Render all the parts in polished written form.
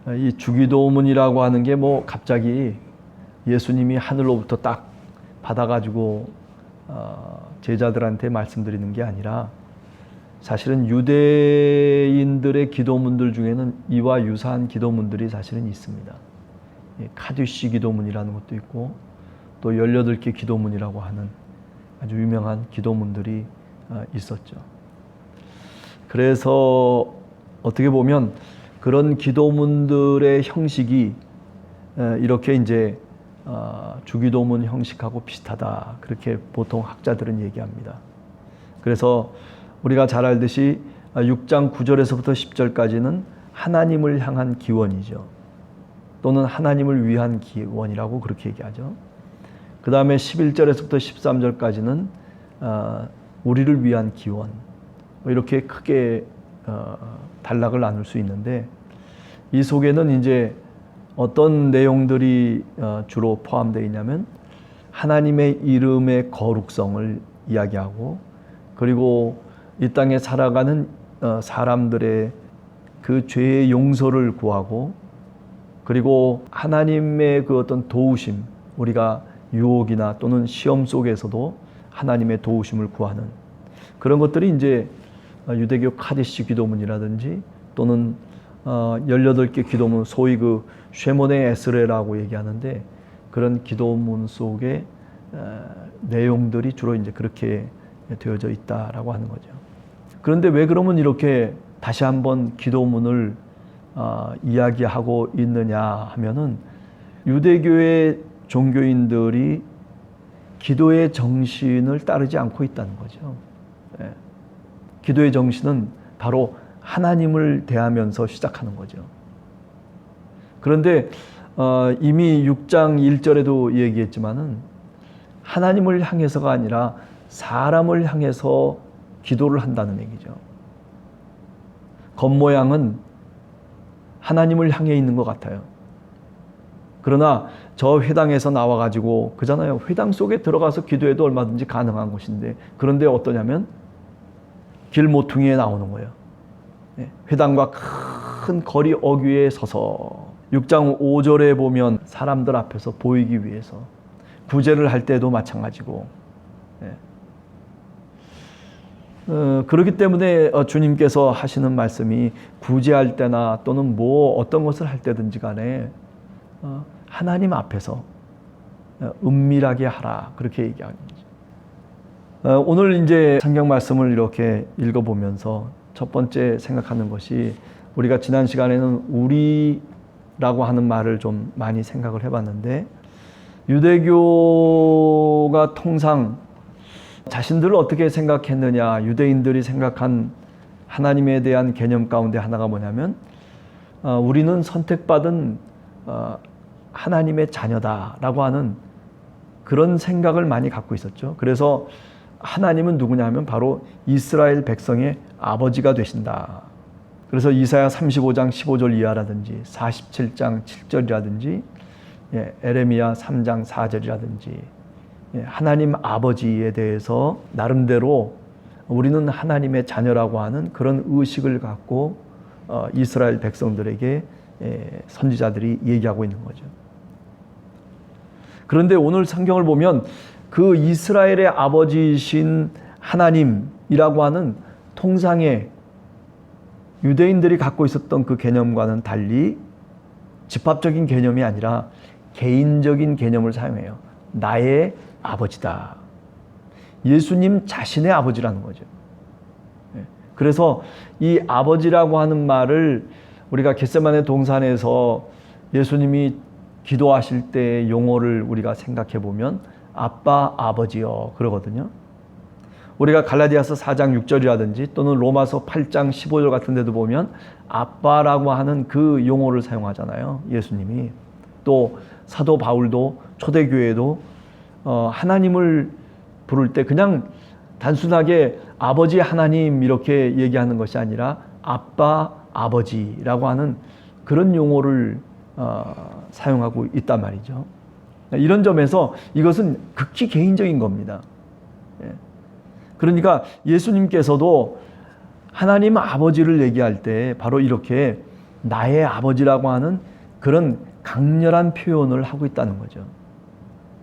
이 주기도문이라고 하는 게 뭐 갑자기 예수님이 하늘로부터 딱 받아가지고 제자들한테 말씀드리는 게 아니라 사실은 유대인들의 기도문들 중에는 이와 유사한 기도문들이 사실은 있습니다. 카디시 기도문이라는 것도 있고 또 18개 기도문이라고 하는 아주 유명한 기도문들이 있었죠. 그래서 어떻게 보면 그런 기도문들의 형식이 이렇게 이제 주기도문 형식하고 비슷하다. 그렇게 보통 학자들은 얘기합니다. 그래서 우리가 잘 알듯이 6장 9절에서부터 10절까지는 하나님을 향한 기원이죠. 또는 하나님을 위한 기원이라고 그렇게 얘기하죠. 그 다음에 11절에서부터 13절까지는 우리를 위한 기원. 이렇게 크게 단락을 나눌 수 있는데 이 속에는 이제 어떤 내용들이 주로 포함되어 있냐면 하나님의 이름의 거룩성을 이야기하고 그리고 이 땅에 살아가는 사람들의 그 죄의 용서를 구하고 그리고 하나님의 그 어떤 도우심, 우리가 유혹이나 또는 시험 속에서도 하나님의 도우심을 구하는 그런 것들이 이제 유대교 카디시 기도문이라든지 또는 18개 기도문, 소위 그 쉐몬의 에스레라고 얘기하는데 그런 기도문 속에 내용들이 주로 이제 그렇게 되어져 있다라고 하는 거죠. 그런데 왜 그러면 이렇게 다시 한번 기도문을 이야기하고 있느냐 하면은 유대교의 종교인들이 기도의 정신을 따르지 않고 있다는 거죠. 기도의 정신은 바로 하나님을 대하면서 시작하는 거죠. 그런데 이미 6장 1절에도 얘기했지만은 하나님을 향해서가 아니라 사람을 향해서 기도를 한다는 얘기죠. 겉모양은 하나님을 향해 있는 것 같아요. 그러나 저 회당에서 나와가지고 그잖아요. 회당 속에 들어가서 기도해도 얼마든지 가능한 것인데 그런데 어떠냐면 길 모퉁이에 나오는 거예요. 회당과 큰 거리 어귀에 서서 6장 5절에 보면 사람들 앞에서 보이기 위해서 구제를 할 때도 마찬가지고 그렇기 때문에 주님께서 하시는 말씀이 구제할 때나 또는 뭐 어떤 것을 할 때든지 간에 하나님 앞에서 은밀하게 하라 그렇게 얘기하는 거죠. 오늘 이제 성경 말씀을 이렇게 읽어보면서 첫 번째 생각하는 것이 우리가 지난 시간에는 우리라고 하는 말을 좀 많이 생각을 해봤는데 유대교가 통상 자신들을 어떻게 생각했느냐 유대인들이 생각한 하나님에 대한 개념 가운데 하나가 뭐냐면 우리는 선택받은 하나님의 자녀다라고 하는 그런 생각을 많이 갖고 있었죠. 그래서 하나님은 누구냐 하면 바로 이스라엘 백성의 아버지가 되신다. 그래서 이사야 35장 15절 이하라든지 47장 7절이라든지 에레미야 3장 4절이라든지 하나님 아버지에 대해서 나름대로 우리는 하나님의 자녀라고 하는 그런 의식을 갖고 이스라엘 백성들에게 선지자들이 얘기하고 있는 거죠. 그런데 오늘 성경을 보면 그 이스라엘의 아버지이신 하나님이라고 하는 통상의 유대인들이 갖고 있었던 그 개념과는 달리 집합적인 개념이 아니라 개인적인 개념을 사용해요. 나의 아버지다. 예수님 자신의 아버지라는 거죠. 그래서 이 아버지라고 하는 말을 우리가 겟세마네 동산에서 예수님이 기도하실 때의 용어를 우리가 생각해 보면 아빠 아버지여 그러거든요. 우리가 갈라디아서 4장 6절이라든지 또는 로마서 8장 15절 같은 데도 보면 아빠라고 하는 그 용어를 사용하잖아요. 예수님이. 또 사도 바울도 초대교회도 하나님을 부를 때 그냥 단순하게 아버지 하나님 이렇게 얘기하는 것이 아니라 아빠 아버지라고 하는 그런 용어를 사용하고 있단 말이죠. 이런 점에서 이것은 극히 개인적인 겁니다. 그러니까 예수님께서도 하나님 아버지를 얘기할 때 바로 이렇게 나의 아버지라고 하는 그런 강렬한 표현을 하고 있다는 거죠.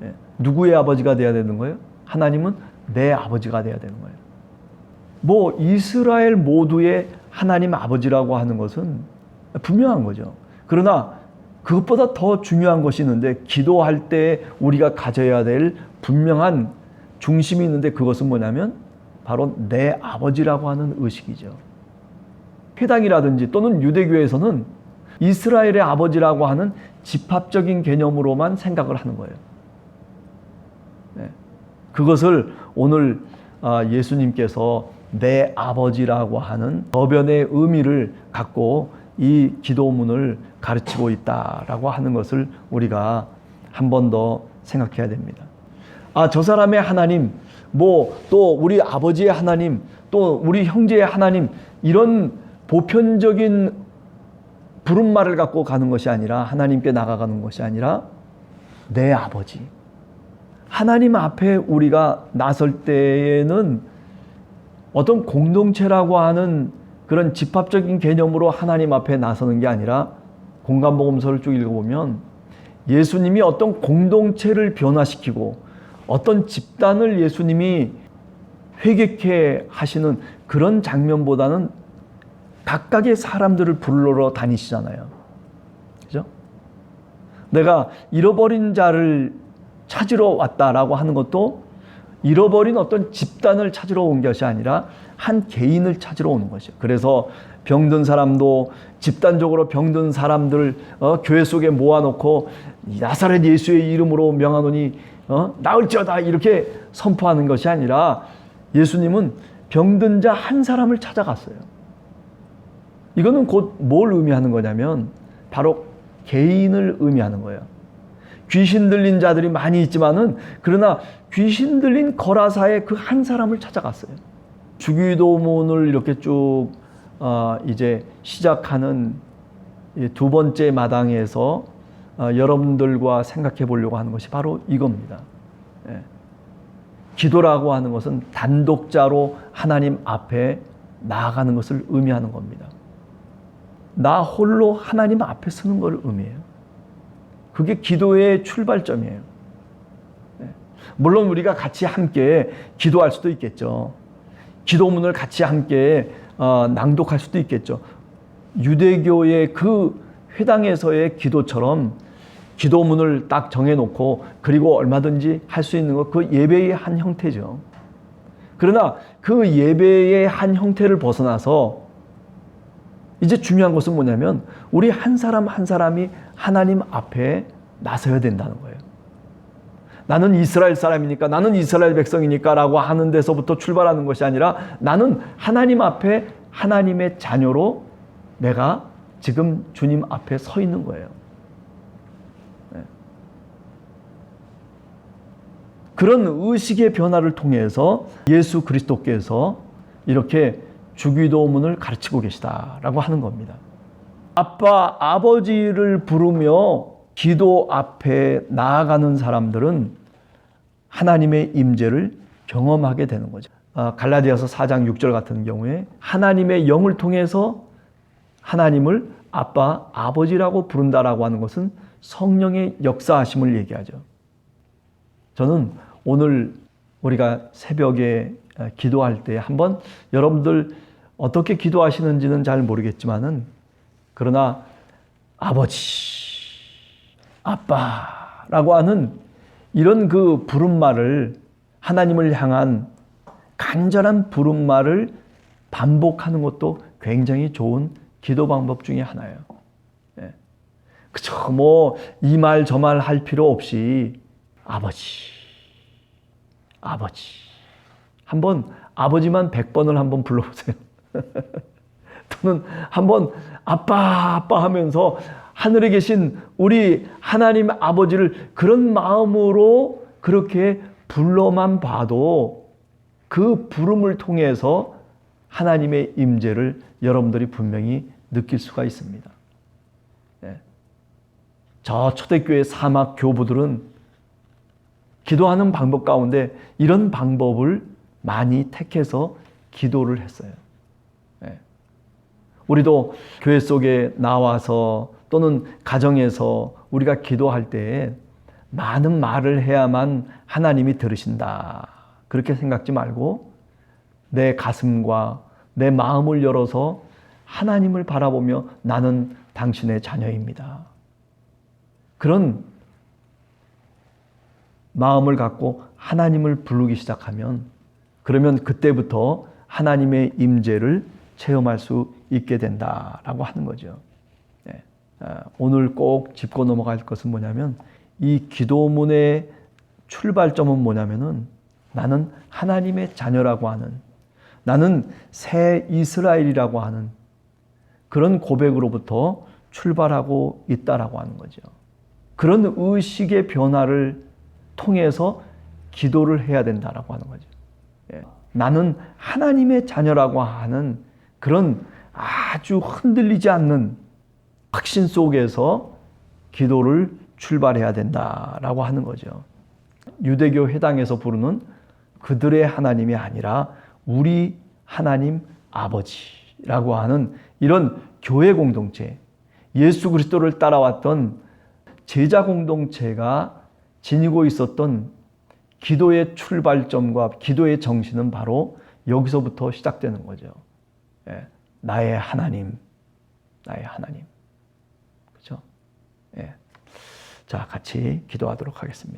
예. 누구의 아버지가 돼야 되는 거예요? 하나님은 내 아버지가 돼야 되는 거예요. 뭐 이스라엘 모두의 하나님 아버지라고 하는 것은 분명한 거죠. 그러나 그것보다 더 중요한 것이 있는데, 기도할 때 우리가 가져야 될 분명한 중심이 있는데, 그것은 뭐냐면 바로 내 아버지라고 하는 의식이죠. 회당이라든지 또는 유대교에서는 이스라엘의 아버지라고 하는 집합적인 개념으로만 생각을 하는 거예요. 네. 그것을 오늘 예수님께서 내 아버지라고 하는 저변의 의미를 갖고 이 기도문을 가르치고 있다라고 하는 것을 우리가 한 번 더 생각해야 됩니다. 저 사람의 하나님, 또 우리 아버지의 하나님, 또 우리 형제의 하나님, 이런 보편적인 부름말을 갖고 가는 것이 아니라, 하나님께 나아가는 것이 아니라 내 아버지, 하나님 앞에 우리가 나설 때에는 어떤 공동체라고 하는 그런 집합적인 개념으로 하나님 앞에 나서는 게 아니라, 공간복음서를 쭉 읽어보면 예수님이 어떤 공동체를 변화시키고 어떤 집단을 예수님이 회개케 하시는 그런 장면보다는 각각의 사람들을 부르러 다니시잖아요. 그죠? 내가 잃어버린 자를 찾으러 왔다라고 하는 것도 잃어버린 어떤 집단을 찾으러 온 것이 아니라 한 개인을 찾으러 오는 것이죠. 그래서 병든 사람도 집단적으로 병든 사람들 교회 속에 모아놓고 나사렛 예수의 이름으로 명하노니 나을지어다 이렇게 선포하는 것이 아니라, 예수님은 병든 자 한 사람을 찾아갔어요. 이거는 곧 뭘 의미하는 거냐면 바로 개인을 의미하는 거예요. 귀신 들린 자들이 많이 있지만은, 그러나 귀신 들린 거라사의 그 한 사람을 찾아갔어요. 주기도문을 이렇게 쭉 이제 시작하는 두 번째 마당에서 여러분들과 생각해 보려고 하는 것이 바로 이겁니다. 예. 기도라고 하는 것은 단독자로 하나님 앞에 나아가는 것을 의미하는 겁니다. 나 홀로 하나님 앞에 서는 것을 의미해요. 그게 기도의 출발점이에요. 물론 우리가 같이 함께 기도할 수도 있겠죠. 기도문을 같이 함께 낭독할 수도 있겠죠. 유대교의 그 회당에서의 기도처럼 기도문을 딱 정해놓고 그리고 얼마든지 할 수 있는 것, 그 예배의 한 형태죠. 그러나 그 예배의 한 형태를 벗어나서 이제 중요한 것은 뭐냐면, 우리 한 사람 한 사람이 하나님 앞에 나서야 된다는 거예요. 나는 이스라엘 사람이니까, 나는 이스라엘 백성이니까 라고 하는 데서부터 출발하는 것이 아니라, 나는 하나님 앞에 하나님의 자녀로 내가 지금 주님 앞에 서 있는 거예요. 네. 그런 의식의 변화를 통해서 예수 그리스도께서 이렇게 주기도문을 가르치고 계시다라고 하는 겁니다. 아빠, 아버지를 부르며 기도 앞에 나아가는 사람들은 하나님의 임재를 경험하게 되는 거죠. 갈라디아서 4장 6절 같은 경우에 하나님의 영을 통해서 하나님을 아빠, 아버지라고 부른다라고 하는 것은 성령의 역사하심을 얘기하죠. 저는 오늘 우리가 새벽에 기도할 때 한번 여러분들 어떻게 기도하시는지는 잘 모르겠지만은, 그러나 아버지, 아빠라고 하는 이런 그 부름말을, 하나님을 향한 간절한 부름말을 반복하는 것도 굉장히 좋은 기도 방법 중에 하나예요. 예. 그쵸, 이 말 저 말 할 필요 없이 아버지, 아버지. 한번 아버지만 100번을 한번 불러보세요. 또는 한번 아빠, 아빠 하면서 하늘에 계신 우리 하나님 아버지를 그런 마음으로 그렇게 불러만 봐도 그 부름을 통해서 하나님의 임재를 여러분들이 분명히 느낄 수가 있습니다. 네. 저 초대교회 사막 교부들은 기도하는 방법 가운데 이런 방법을 많이 택해서 기도를 했어요. 네. 우리도 교회 속에 나와서 또는 가정에서 우리가 기도할 때 많은 말을 해야만 하나님이 들으신다. 그렇게 생각지 말고 내 가슴과 내 마음을 열어서 하나님을 바라보며 나는 당신의 자녀입니다. 그런 마음을 갖고 하나님을 부르기 시작하면 그러면 그때부터 하나님의 임재를 체험할 수 있게 된다라고 하는 거죠. 네. 오늘 꼭 짚고 넘어갈 것은 뭐냐면 이 기도문의 출발점은 뭐냐면은 나는 하나님의 자녀라고 하는 나는 새 이스라엘이라고 하는 그런 고백으로부터 출발하고 있다라고 하는 거죠. 그런 의식의 변화를 통해서 기도를 해야 된다라고 하는 거죠. 나는 하나님의 자녀라고 하는 그런 아주 흔들리지 않는 확신 속에서 기도를 출발해야 된다라고 하는 거죠. 유대교 회당에서 부르는 그들의 하나님이 아니라 우리 하나님 아버지라고 하는 이런 교회 공동체, 예수 그리스도를 따라왔던 제자 공동체가 지니고 있었던 기도의 출발점과 기도의 정신은 바로 여기서부터 시작되는 거죠. 나의 하나님, 나의 하나님. 그렇죠? 자, 같이 기도하도록 하겠습니다.